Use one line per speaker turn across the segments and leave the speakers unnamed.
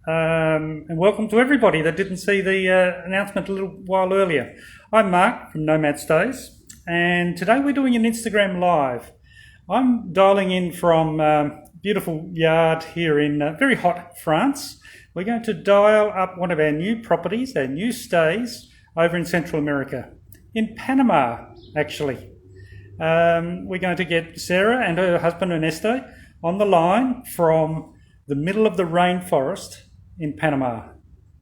and welcome to everybody that didn't see the announcement a little while earlier. I'm Mark from Nomad Stays, and today we're doing an Instagram Live. I'm dialing in from beautiful yard here in very hot France. We're going to dial up one of our new properties, our new stays over in Central America, in Panama actually. We're going to get Sarah and her husband Ernesto on the line from the middle of the rainforest in Panama.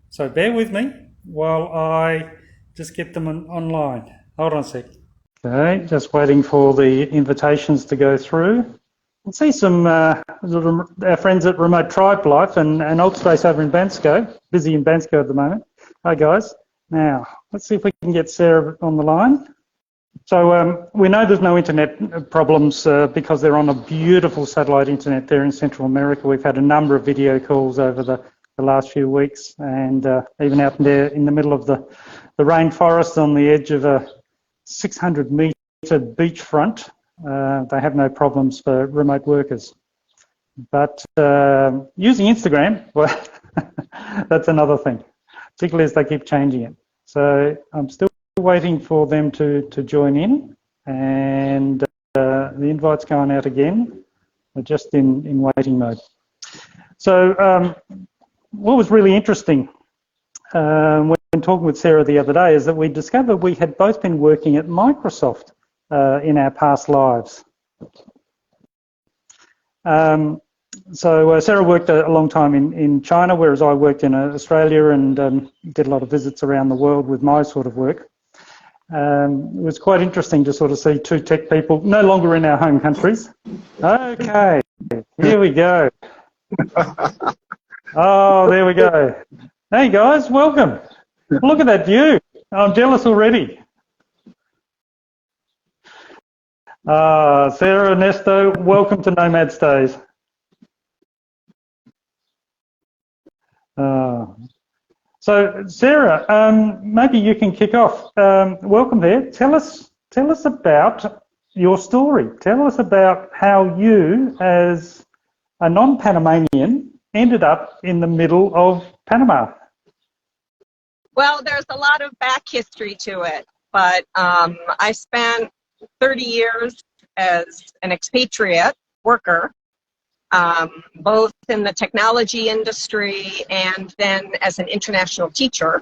So bear with me while I just get them online. Hold on a sec. Okay, just waiting for the invitations to go through. I see some our friends at Remote Tribe Life and Old Space over in Bansko, busy in Bansko at the moment. Hi guys. Now, let's see if we can get Sarah on the line. So we know there's no internet problems because they're on a beautiful satellite internet there in Central America. We've had a number of video calls over the last few weeks, and even out there in the middle of the rainforest on the edge of a 600-metre beachfront, they have no problems for remote workers. But using Instagram, well, that's another thing, particularly as they keep changing it. So I'm still waiting for them to join in, and the invite's going out again. We're just in waiting mode. So what was really interesting when talking with Sarah the other day is that we discovered we had both been working at Microsoft in our past lives. So Sarah worked a long time in China, whereas I worked in Australia and did a lot of visits around the world with my sort of work. It was quite interesting to sort of see two tech people no longer in our home countries. Okay, here we go. Oh, there we go. Hey guys, welcome. Look at that view. I'm jealous already. Sarah, Ernesto, welcome to Nomad Stays. So Sarah, maybe you can kick off. Welcome there. Tell us about your story. Tell us about how you, as a non-Panamanian, ended up in the middle of Panama.
Well, there's a lot of back history to it, but I spent 30 years as an expatriate worker, both in the technology industry and then as an international teacher.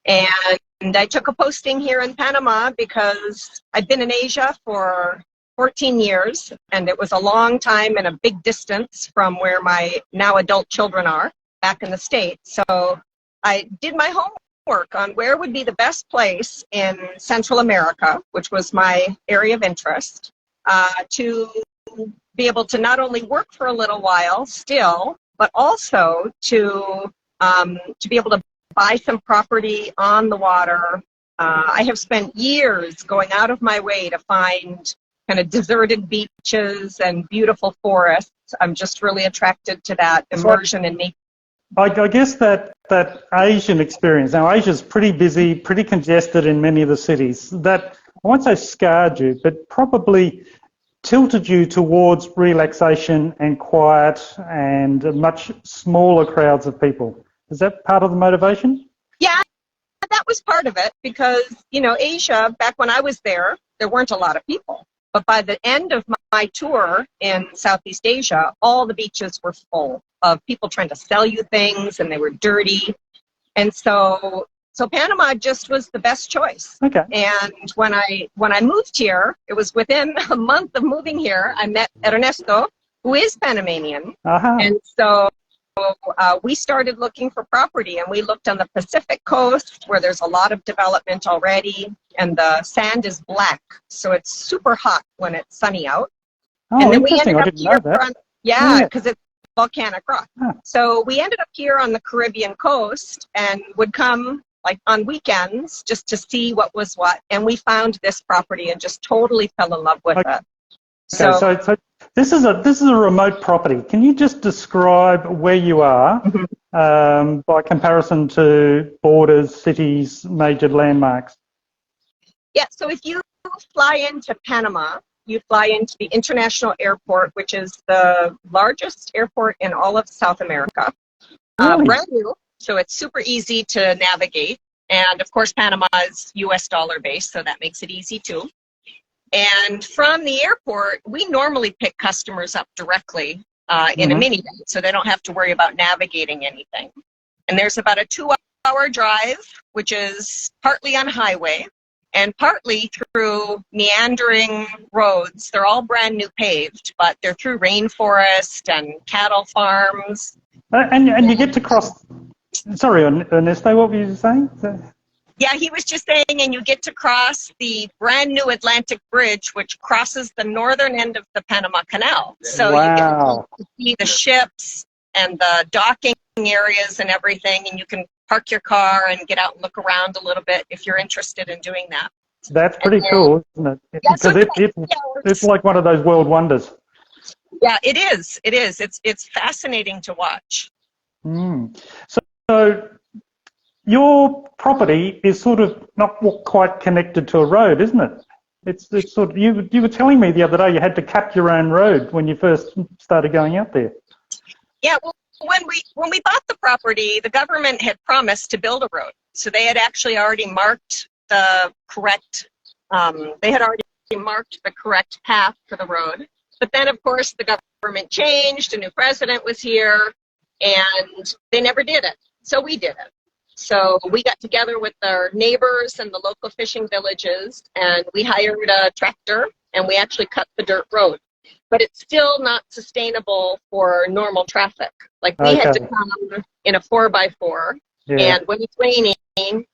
And I took a posting here in Panama because I'd been in Asia for 14 years, and it was a long time and a big distance from where my now adult children are back in the States. So I did my homework on where would be the best place in Central America, which was my area of interest, to be able to not only work for a little while still, but also to be able to buy some property on the water. I have spent years going out of my way to find kind of deserted beaches and beautiful forests. I'm just really attracted to that immersion in nature.
I guess that Asian experience, now Asia's pretty busy, pretty congested in many of the cities, that I won't say scarred you, but probably tilted you towards relaxation and quiet and much smaller crowds of people. Is that part of the motivation?
Yeah, that was part of it because, you know, Asia, back when I was there weren't a lot of people. But by the end of my tour in Southeast Asia, all the beaches were full of people trying to sell you things, and they were dirty. And so Panama just was the best choice.
Okay.
And when I moved here, it was within a month of moving here, I met Ernesto, who is Panamanian.
Uh-huh.
And so we started looking for property, and we looked on the Pacific coast where there's a lot of development already, and the sand is black, so it's super hot when it's sunny out.
Oh,
and then
interesting. I didn't know that.
Because it's volcanic rock. Huh. So we ended up here on the Caribbean coast and would come like on weekends just to see what was what, and we found this property and just totally fell in love with it.
Okay, so this is a remote property. Can you just describe where you are by comparison to borders, cities, major landmarks?
Yeah, so if you fly into Panama, you fly into the international airport, which is the largest airport in all of South America.
Really?
brand new, so it's super easy to navigate. And of course, Panama is US dollar based, so that makes it easy too. And from the airport, we normally pick customers up directly in a minivan, so they don't have to worry about navigating anything. And there's about a 2-hour drive, which is partly on highway and partly through meandering roads. They're all brand new paved, but they're through rainforest and cattle farms.
And you get to cross. Sorry, Ernesto, what were you saying?
Yeah, he was just saying, and you get to cross the brand new Atlantic Bridge, which crosses the northern end of the Panama Canal. So you get to see the ships and the docking areas and everything, and you can park your car and get out and look around a little bit if you're interested in doing that.
That's pretty cool, isn't it? Because it's like one of those world wonders.
Yeah, it is. It is. It's fascinating to watch.
So your property is sort of not quite connected to a road, isn't it? It's sort of, you were telling me the other day you had to cut your own road when you first started going out there. Yeah,
well, when we bought the property, the government had promised to build a road. So they had actually already marked the correct path for the road. But then, of course, the government changed, a new president was here, and they never did it. So we did it. So we got together with our neighbors and the local fishing villages, and we hired a tractor, and we actually cut the dirt road. But it's still not sustainable for normal traffic. Like we had to come in a 4x4, and when it's raining,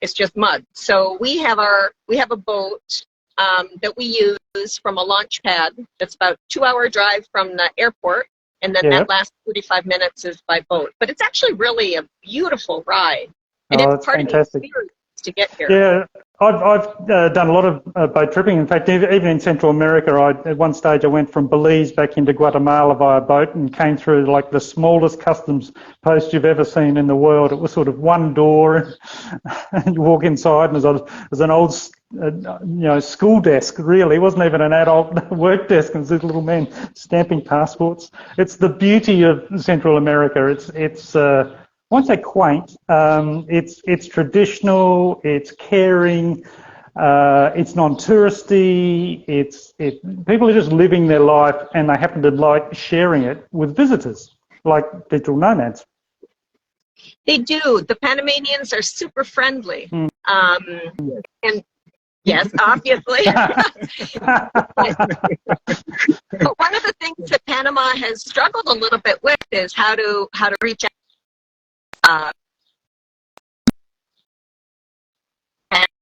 it's just mud. So we have a boat that we use from a launch pad. That's about a 2-hour drive from the airport, and then that last 45 minutes is by boat. But it's actually really a beautiful ride. And it's part
fantastic.
Of the experience to get here.
Yeah, I've done a lot of boat tripping. In fact, even in Central America, at one stage I went from Belize back into Guatemala via boat and came through like the smallest customs post you've ever seen in the world. It was sort of one door, and you walk inside, and there's an old school desk, really. It wasn't even an adult work desk. It was these little men stamping passports. It's the beauty of Central America. It's I won't say quaint. It's traditional. It's caring. It's non-touristy. People are just living their life, and they happen to like sharing it with visitors, like digital nomads.
They do. The Panamanians are super friendly, and yes, obviously. But one of the things that Panama has struggled a little bit with is how to reach out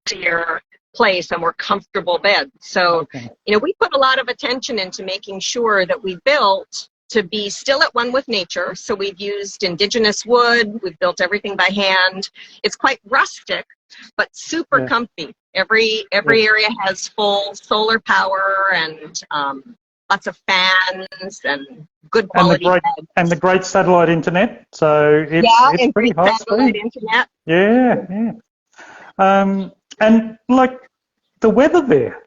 to your place, a more comfortable bed. So, we put a lot of attention into making sure that we built to be still at one with nature. So we've used indigenous wood. We've built everything by hand. It's quite rustic, but super comfy. Every area has full solar power and lots of fans and good quality
and the great satellite internet. So it's pretty high
satellite
speed.
Internet.
Yeah. And like the weather there,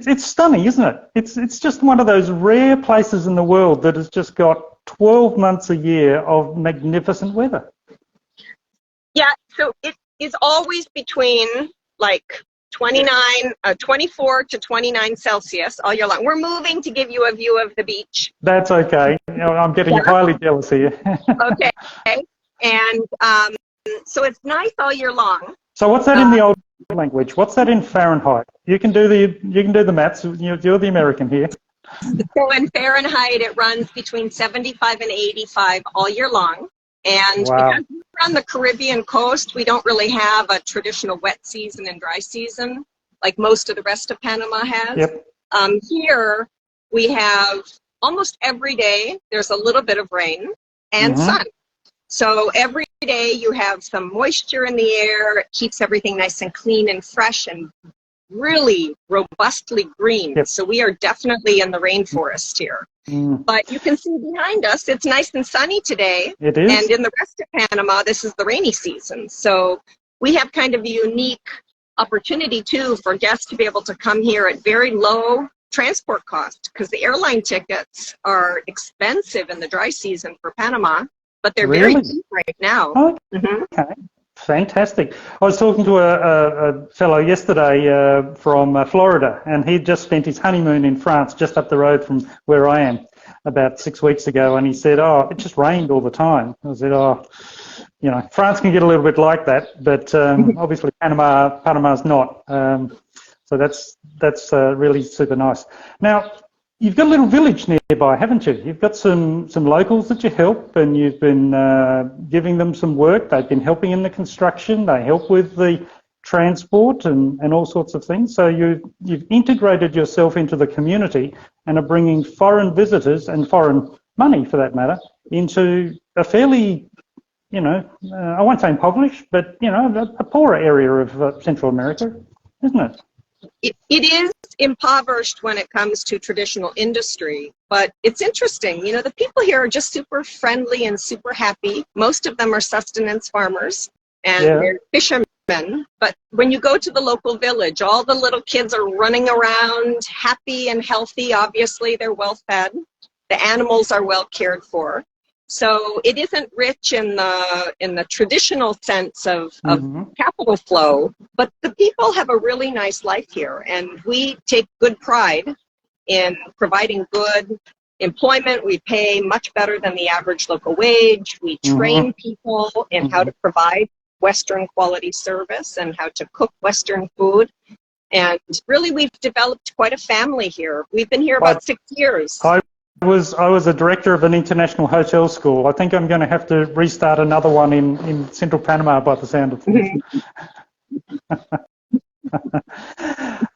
it's stunning, isn't it? It's just one of those rare places in the world that has just got 12 months a year of magnificent weather. Yeah,
so it is always between like 24 to 29 Celsius all year long. We're moving to give you a view of the beach.
That's okay. I'm getting highly jealous here.
Okay. And so it's nice all year long.
So what's that in the old language? What's that in Fahrenheit? You can do the maths. You're the American here.
So in Fahrenheit, it runs between 75 and 85 all year long. And because we're on the Caribbean coast, we don't really have a traditional wet season and dry season like most of the rest of Panama has.
Yep.
Here, we have almost every day, there's a little bit of rain and sun. So every day you have some moisture in the air. It keeps everything nice and clean and fresh and really robustly green.
Yep.
So we are definitely in the rainforest here. But you can see behind us, it's nice and sunny today.
It is.
And in the rest of Panama, this is the rainy season. So we have kind of a unique opportunity, too, for guests to be able to come here at very low transport cost, because the airline tickets are expensive in the dry season for Panama. but they're very
Really?
cheap right now.
Oh,
Hmm.
okay. Fantastic. I was talking to a fellow yesterday from Florida, and he'd just spent his honeymoon in France, just up the road from where I am, about 6 weeks ago, and he said, "Oh, it just rained all the time." I said, "Oh, you know, France can get a little bit like that, but obviously Panama's not. So that's really super nice." Now, you've got a little village nearby, haven't you? You've got some locals that you help, and you've been giving them some work. They've been helping in the construction. They help with the transport and all sorts of things. So you've integrated yourself into the community and are bringing foreign visitors and foreign money, for that matter, into a fairly, you know, I won't say impoverished, but, you know, a poorer area of Central America, isn't it?
It is impoverished when it comes to traditional industry, but it's interesting. You know, the people here are just super friendly and super happy. Most of them are sustenance farmers and they're fishermen. But when you go to the local village, all the little kids are running around, happy and healthy. Obviously, they're well fed. The animals are well cared for. So it isn't rich in the traditional sense of capital flow, but the people have a really nice life here, and we take good pride in providing good employment. We pay much better than the average local wage. We train people in how to provide Western quality service and how to cook Western food. And really, we've developed quite a family here. We've been here about 6 years.
I was a director of an international hotel school. I think I'm going to have to restart another one in central Panama by the sound of things.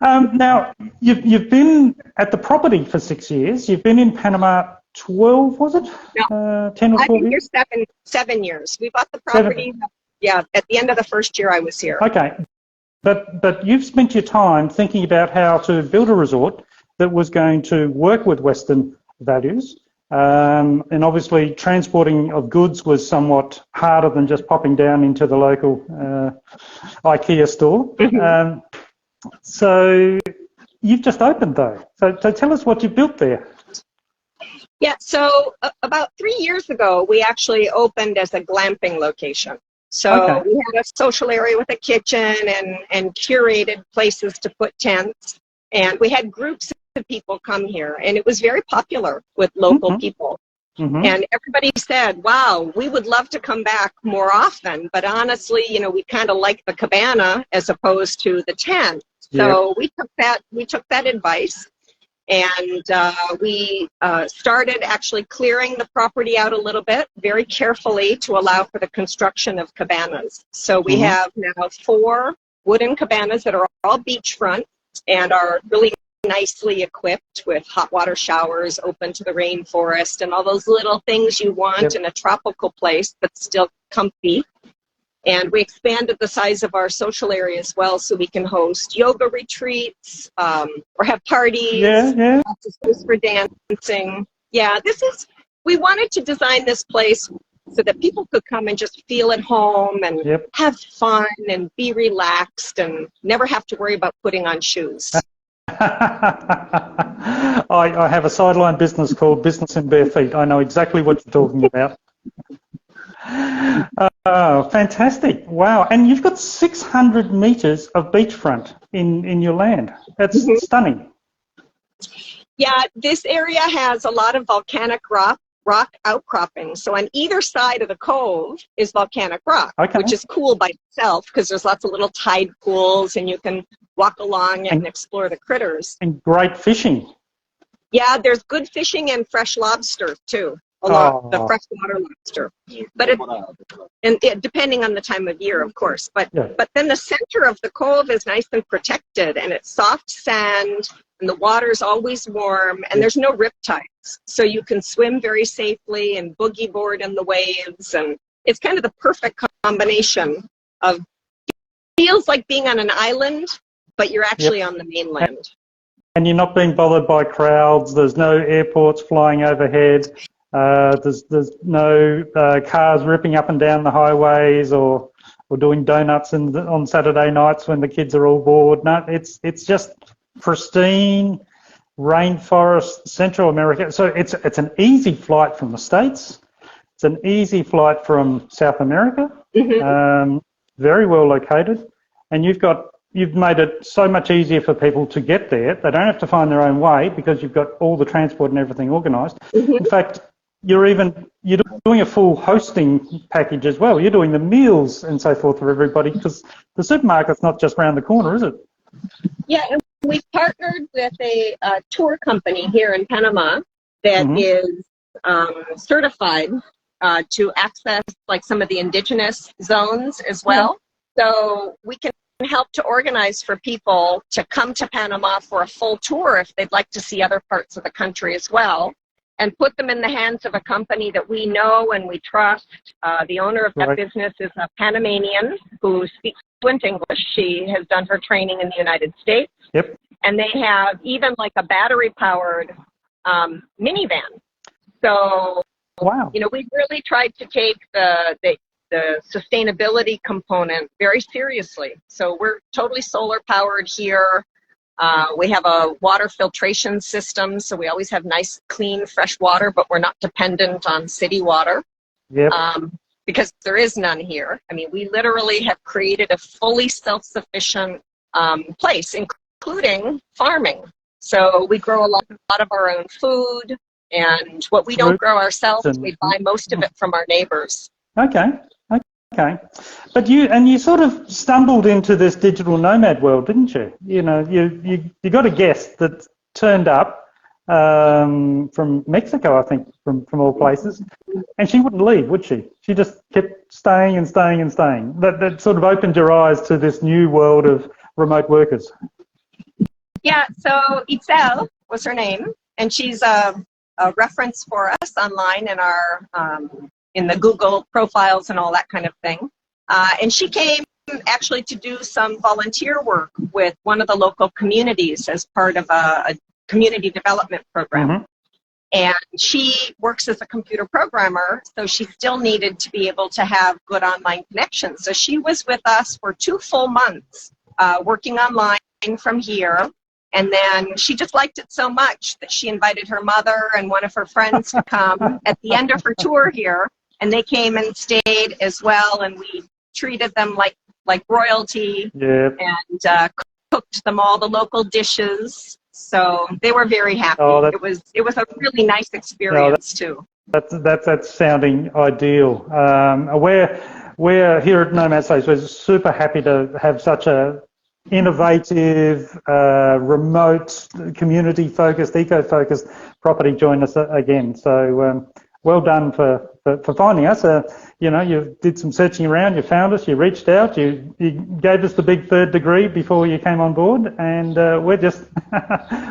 Now, you've been at the property for 6 years. You've been in Panama 12, was it?
No,
10 or 12
I've been
years?
here 7 years. We bought the property, at the end of the first year I was here.
Okay. But you've spent your time thinking about how to build a resort that was going to work with Western values, and obviously transporting of goods was somewhat harder than just popping down into the local IKEA store. So you've just opened though. So tell us what you built there.
Yeah, so about 3 years ago, we actually opened as a glamping location. So we had a social area with a kitchen and curated places to put tents. And we had groups of people come here, and it was very popular with local people. And everybody said, wow, we would love to come back more often. But honestly, you know, we kind of like the cabana as opposed to the tent. So we took that advice. And we started actually clearing the property out a little bit, very carefully, to allow for the construction of cabanas. So we have now 4 wooden cabanas that are all beachfront and are really nicely equipped with hot water showers open to the rainforest and all those little things you want in a tropical place but still comfy. And we expanded the size of our social area as well, so we can host yoga retreats or have parties, lots of space for dancing. Yeah, we wanted to design this place so that people could come and just feel at home and have fun and be relaxed and never have to worry about putting on shoes.
I have a sideline business called Business in Bare Feet. I know exactly what you're talking about. Oh, fantastic. Wow. And you've got 600 metres of beachfront in your land. That's stunning.
Yeah, this area has a lot of volcanic rock outcroppings. So on either side of the cove is volcanic rock, which is cool by itself because there's lots of little tide pools and you can walk along and explore the critters.
And great fishing.
Yeah, there's good fishing and fresh lobster too. The freshwater lobster, but depending on the time of year, of course. But then the center of the cove is nice and protected, and it's soft sand, and the water's always warm, and there's no riptides, so you can swim very safely and boogie board in the waves, and it's kind of the perfect combination of feels like being on an island, but you're actually on the mainland.
And you're not being bothered by crowds. There's no airports flying overhead. There's no cars ripping up and down the highways or doing donuts on Saturday nights when the kids are all bored. No, it's just pristine rainforest, Central America. So it's an easy flight from the States. It's an easy flight from South America, very well located, and you've made it so much easier for people to get there. They don't have to find their own way because you've got all the transport and everything organised. In fact, you're doing a full hosting package as well. You're doing the meals and so forth for everybody, because the supermarket's not just around the corner, is it?
Yeah, and we partnered with a tour company here in Panama that is certified to access like some of the indigenous zones as well. So we can help to organize for people to come to Panama for a full tour if they'd like to see other parts of the country as well, and put them in the hands of a company that we know and we trust. The owner of that business is a Panamanian who speaks fluent English. She has done her training in the United States.
Yep.
And they have even like a battery-powered minivan. So, you know, we've really tried to take the sustainability component very seriously. So we're totally solar powered here. We have a water filtration system, so we always have nice, clean, fresh water, but we're not dependent on city water.
Yep.
Because there is none here. I mean, we literally have created a fully self-sufficient place, including farming. So we grow a lot of our own food, and what we don't grow ourselves, we buy most of it from our neighbors.
Okay. But you sort of stumbled into this digital nomad world, didn't you? You know, you got a guest that turned up from Mexico, I think, from all places, and she wouldn't leave, would she? She just kept staying and staying and staying. That sort of opened your eyes to this new world of remote workers.
Yeah, so Itzel was her name, and she's a reference for us online in our in the Google profiles and all that kind of thing. And she came actually to do some volunteer work with one of the local communities as part of a community development program. And she works as a computer programmer, so she still needed to be able to have good online connections. So she was with us for 2 full months working online from here. And then she just liked it so much that she invited her mother and one of her friends to come at the end of her tour here. And they came and stayed as well, and we treated them like royalty, and cooked them all the local dishes. So they were very happy. It was a really nice experience too.
That's sounding ideal. We're here at Nomad Stays. We're super happy to have such a innovative, remote, community-focused, eco-focused property join us again. So well done for finding us. You know, you did some searching around, you found us, you reached out, you gave us the big 3rd degree before you came on board, and we're just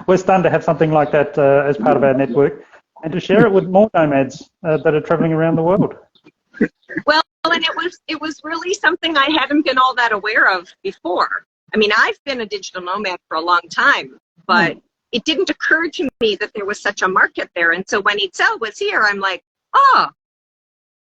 we're stunned to have something like that as part of our network, and to share it with more nomads that are traveling around the world.
Well, and it was really something I hadn't been all that aware of before. I mean, I've been a digital nomad for a long time, but it didn't occur to me that there was such a market there. And so when Itzel was here, I'm like,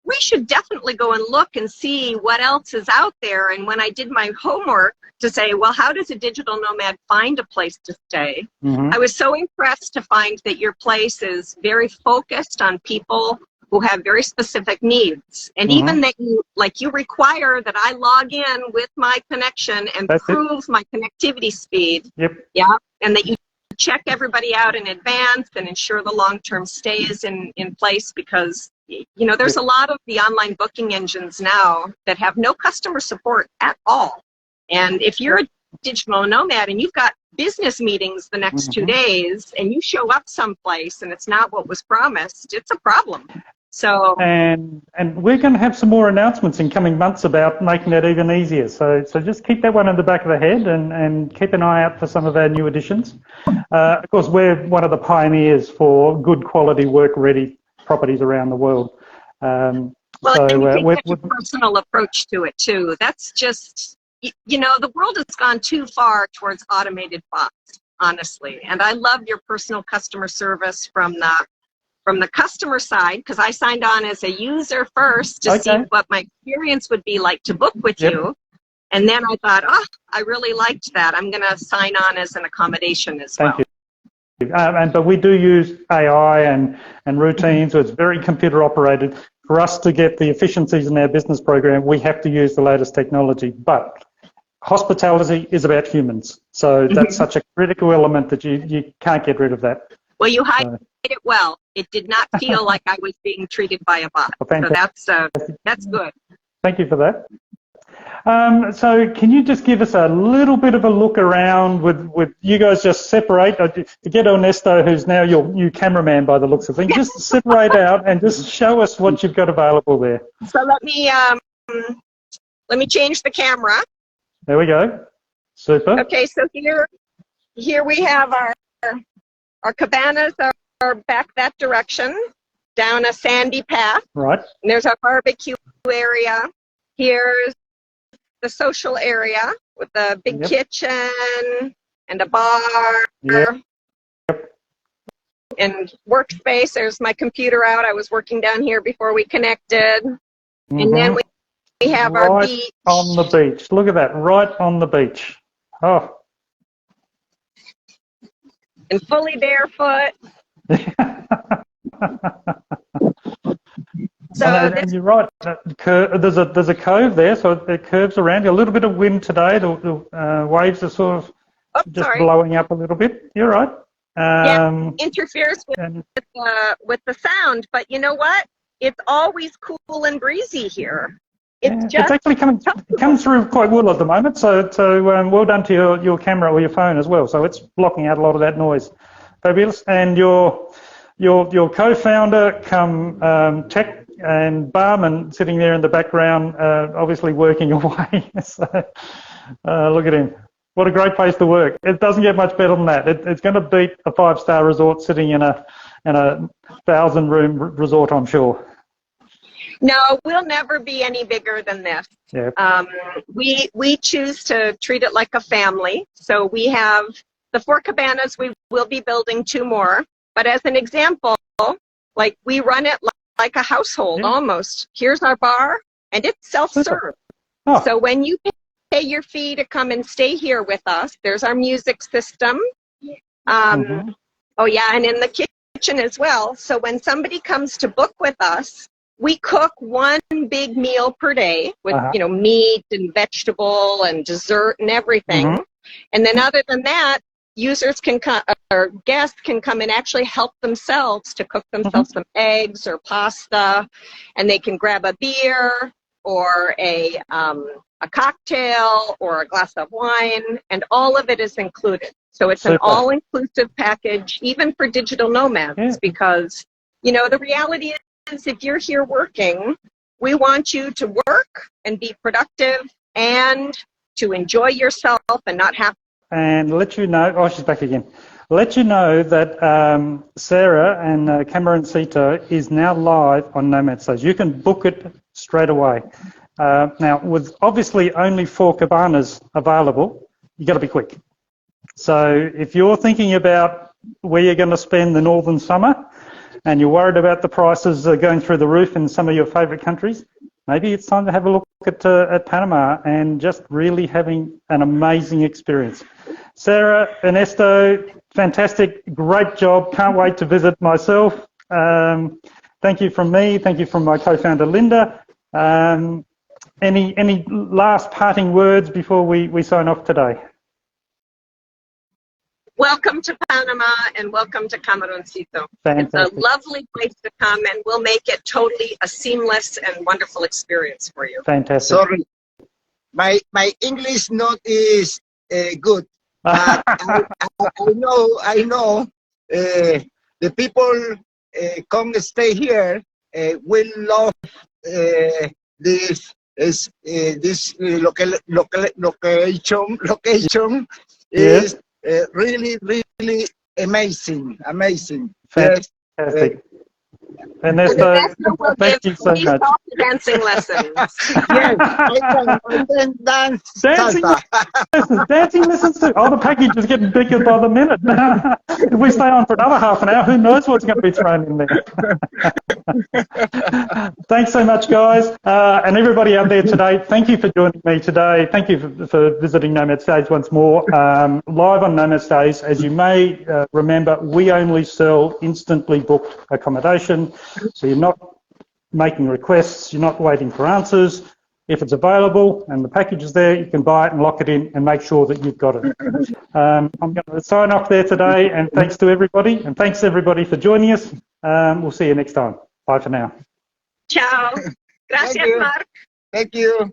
we should definitely go and look and see what else is out there. And when I did my homework to say, well, how does a digital nomad find a place to stay? I was so impressed to find that your place is very focused on people who have very specific needs. And even that you require that I log in with my connection and prove my connectivity speed. Yeah. And that you check everybody out in advance and ensure the long-term stay is in place, because, you know, there's a lot of the online booking engines now that have no customer support at all. And if you're a digital nomad and you've got business meetings the next 2 days and you show up someplace and it's not what was promised, it's a problem. So and we're going to have some more announcements in coming months about making that even easier. So just keep that one in the back of the head and keep an eye out for some of our new additions. Of course, we're one of the pioneers for good quality work-ready properties around the world. Well, so, and you take such a personal approach to it too. That's just, you know, the world has gone too far towards automated bots, honestly. And I love your personal customer service from the customer side, because I signed on as a user first to see what my experience would be like to book with you. And then I thought, I really liked that. I'm going to sign on as an accommodation as well.
Thank you. But we do use AI and routines, so it's very computer operated. for us to get the efficiencies in our business program, we have to use the latest technology. But hospitality is about humans. So that's such a critical element that you can't get rid of that.
Well, you hide it well. It did not feel like I was being treated by a bot.
Well,
so that's good.
Thank you for that. So can you just give us a little bit of a look around with you guys just separate, to get Ernesto, who's now your new cameraman by the looks of things, just separate out and just show us what you've got available there.
So let me change the camera.
There we go. Super.
Okay, so here we have our cabanas are back that direction, down a sandy path.
Right.
And there's our barbecue area. Here's the social area with a big kitchen and a bar. Yep. And workspace. There's my computer out. I was working down here before we connected. And then we have our beach.
On the beach. Look at that, right on the beach. Oh.
And fully barefoot. So
and you're right. There's a cove there, so it curves around. A little bit of wind today. The waves are sort of blowing up a little bit. You're right.
Interferes with the sound, but you know what? It's always cool and breezy here. It's actually coming through quite well at the moment. So well done to your camera or your phone as well. So it's blocking out a lot of that noise. Fabulous. And your co-founder, tech and barman sitting there in the background, obviously working away. So, look at him. What a great place to work. It doesn't get much better than that. It's going to beat a 5-star resort sitting in a 1,000-room resort, I'm sure. No, we'll never be any bigger than this.
Yeah.
We choose to treat it like a family. So we have the 4 cabanas. We will be building 2 more. But as an example, like we run it like a household almost. Here's our bar, and it's self-serve.
Oh.
So when you pay your fee to come and stay here with us, there's our music system. Oh yeah, and in the kitchen as well. So when somebody comes to book with us, we cook 1 big meal per day with meat and vegetable and dessert and everything. And then other than that, users can come, or guests can come and actually help themselves to cook themselves some eggs or pasta, and they can grab a beer or a cocktail or a glass of wine, and all of it is included. So it's an all-inclusive package, even for digital nomads, because, the reality is if you're here working, we want you to work and be productive and to enjoy yourself and not have. And
let you know, she's back again. Let you know that Sarah and Camaroncito is now live on Nomad Stays. You can book it straight away. Now, with obviously only 4 cabanas available, you got to be quick. So if you're thinking about where you're going to spend the northern summer and you're worried about the prices going through the roof in some of your favourite countries, maybe it's time to have a look at Panama and just really having an amazing experience. Sarah, Ernesto, fantastic, great job. Can't wait to visit myself. Thank you from me. Thank you from my co-founder, Linda. Any last parting words before we sign off today?
Welcome to Panama and welcome to Camaroncito.
Fantastic.
It's a lovely place to come, and we'll make it totally a seamless and wonderful experience for you.
Fantastic.
Sorry, my English not is good. But I know the people come stay here will love this location is really amazing.
Fantastic.
Yes.
Ernesto, thank you so much.
Dancing lessons.
Yes, I can dance.
Dancing lessons too. Oh, the package is getting bigger by the minute. If we stay on for another half an hour, who knows what's going to be thrown in there. Thanks so much, guys. And everybody out there today, thank you for joining me today. Thank you for visiting Nomad Stays once more. Live on Nomad Stays, as you may remember, we only sell instantly booked accommodation. So you're not making requests, you're not waiting for answers. If it's available and the package is there, you can buy it and lock it in and make sure that you've got it. I'm going to sign off there today, and thanks to everybody, and thanks everybody for joining us. We'll see you next time. Bye for now.
Ciao. Gracias,
Thank you.
Mark.
Thank you.